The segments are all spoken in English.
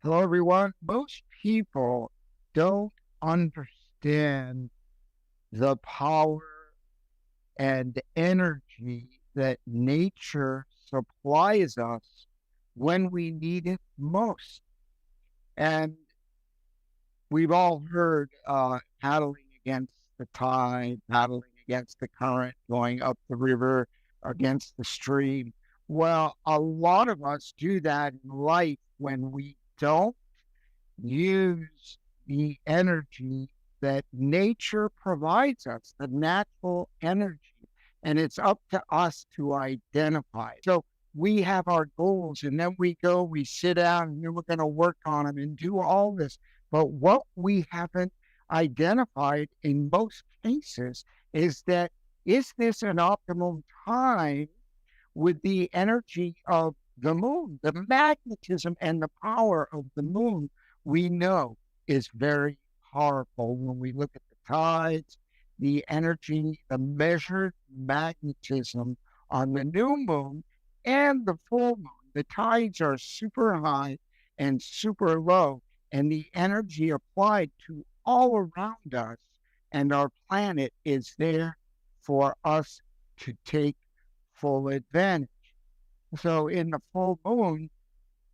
Hello, everyone. Most people don't understand the power and energy that nature supplies us when we need it most. And we've all heard paddling against the tide, paddling against the current, going up the river against the stream. Well, a lot of us do that in life when we don't use the energy that nature provides us, the natural energy. And it's up to us to identify. So we have our goals and then we sit down and then we're going to work on them and do all this. But what we haven't identified in most cases is that is this an optimum time with the energy of the moon? The magnetism and the power of the moon, we know, is very powerful when we look at the tides, the energy, the measured magnetism on the new moon and the full moon. The tides are super high and super low, and the energy applied to all around us and our planet is there for us to take full advantage. So in the full moon,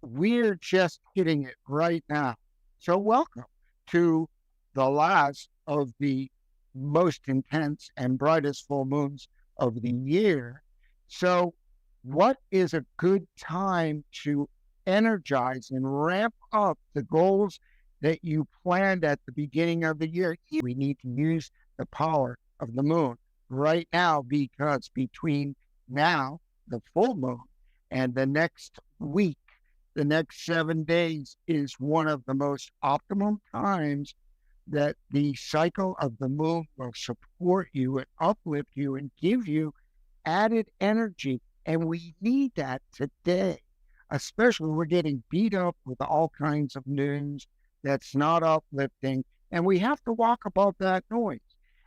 we're just hitting it right now. So welcome to the last of the most intense and brightest full moons of the year. So what is a good time to energize and ramp up the goals that you planned at the beginning of the year? We need to use the power of the moon right now because between now, the full moon, and the next week, the next 7 days is one of the most optimum times that the cycle of the moon will support you and uplift you and give you added energy. And we need that today, especially we're getting beat up with all kinds of news that's not uplifting. And we have to walk above that noise.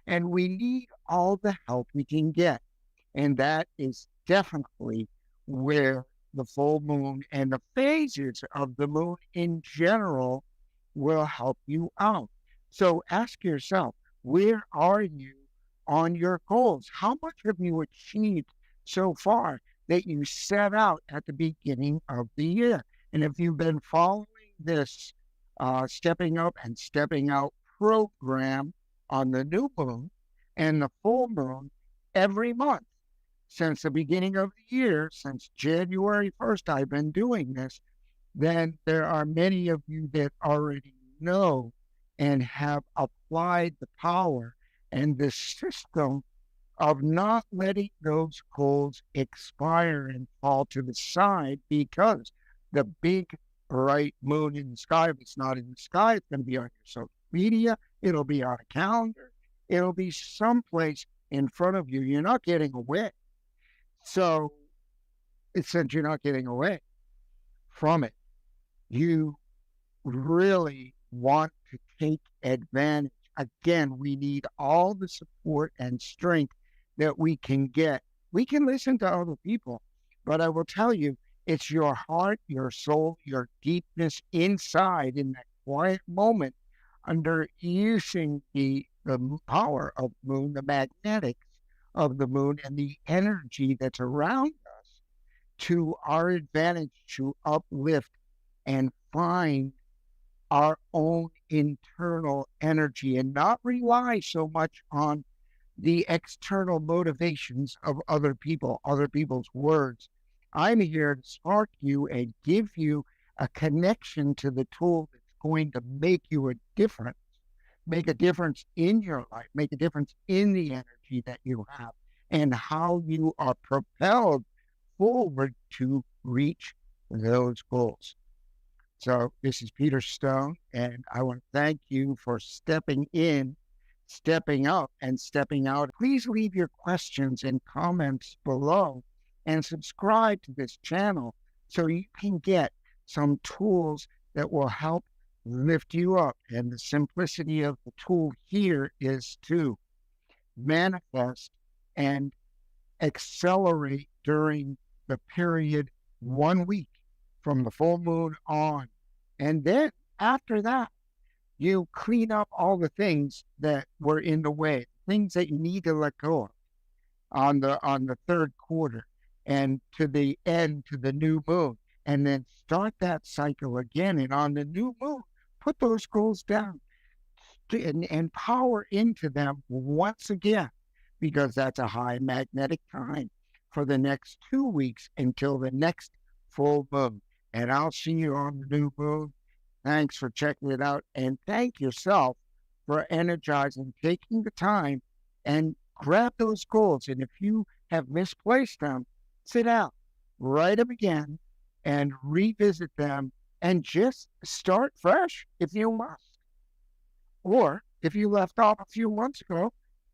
And we need all the help we can get. And that is definitely where the full moon and the phases of the moon in general will help you out. So ask yourself, where are you on your goals? How much have you achieved so far that you set out at the beginning of the year? And if you've been following this stepping up and stepping out program on the new moon and the full moon every month, since the beginning of the year, since January 1st, I've been doing this, then there are many of you that already know and have applied the power and the system of not letting those goals expire and fall to the side because the big bright moon in the sky, if it's not in the sky, it's going to be on your social media, it'll be on a calendar, it'll be someplace in front of you. You're not getting away. So since you're not getting away from it, you really want to take advantage. Again, we need all the support and strength that we can get. We can listen to other people, but I will tell you, it's your heart, your soul, your deepness inside in that quiet moment under using the power of the moon, the magnetics of the moon, and the energy that's around us to our advantage to uplift and find our own internal energy and not rely so much on the external motivations of other people, other people's words. I'm here to spark you and give you a connection to the tool that's going to make you a difference, make a difference in your life, make a difference in the energy that you have and how you are propelled forward to reach those goals. So this is Peter Stone, and I want to thank you for stepping in, stepping up, and stepping out. Please leave your questions and comments below and subscribe to this channel so you can get some tools that will help lift you up. And the simplicity of the tool here is to manifest and accelerate during the period 1 week from the full moon on And then after that, you clean up all the things that were in the way, things that you need to let go of on the third quarter and to the end to the new moon, and then start that cycle again. And on the new moon, put those goals down and power into them once again, because that's a high magnetic time for the next 2 weeks until the next full moon. And I'll see you on the new moon. Thanks for checking it out. And thank yourself for energizing, taking the time and grab those goals. And if you have misplaced them, sit down, write them again, and revisit them and just start fresh if you must. Or if you left off a few months ago,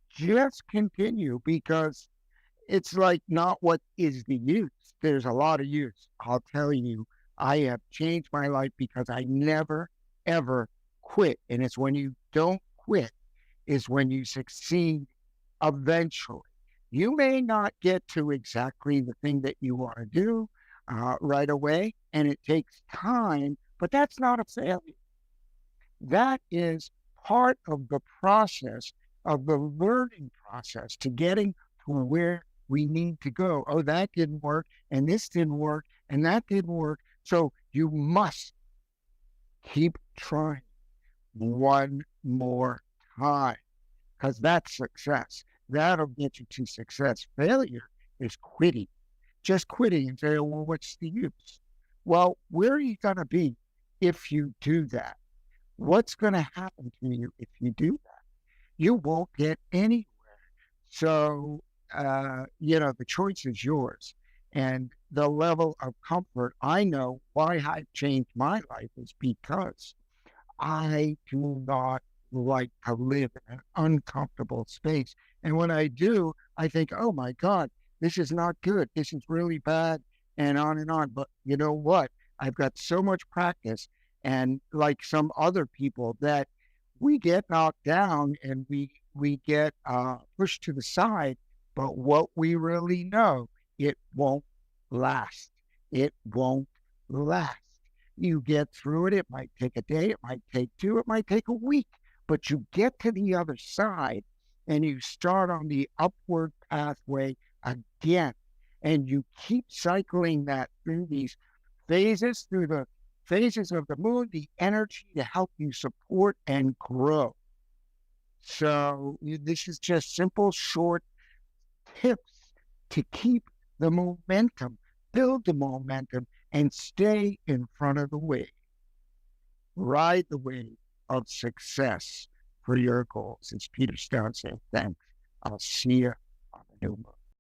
just continue, because it's like not what is the use. There's a lot of use. I'll tell you, I have changed my life because I never, ever quit. And it's when you don't quit is when you succeed eventually. You may not get to exactly the thing that you want to do right away, and it takes time, but that's not a failure. That is part of the process, of the learning process to getting to where we need to go. Oh, that didn't work, and this didn't work, and that didn't work. So you must keep trying one more time, because that's success. That'll get you to success. Failure is quitting, just quitting and say, well, what's the use? Well, where are you going to be if you do that? What's going to happen to you if you do that? You won't get anywhere. So, the choice is yours. And the level of comfort, I know why I've changed my life is because I do not like to live in an uncomfortable space. And when I do, I think, oh my God, this is not good. This is really bad, and on and on. But you know what? I've got so much practice, and like some other people, that we get knocked down and we get pushed to the side. But what we really know, it won't last. It won't last. You get through it. It might take a day, it might take two, it might take a week, but you get to the other side and you start on the upward pathway again. And you keep cycling that through these phases, through the phases of the moon, the energy to help you support and grow. So this is just simple, short tips to keep the momentum, build the momentum, and stay in front of the wave. Ride the wave of success for your goals. It's Peter Stone saying thanks. I'll see you on the new moon.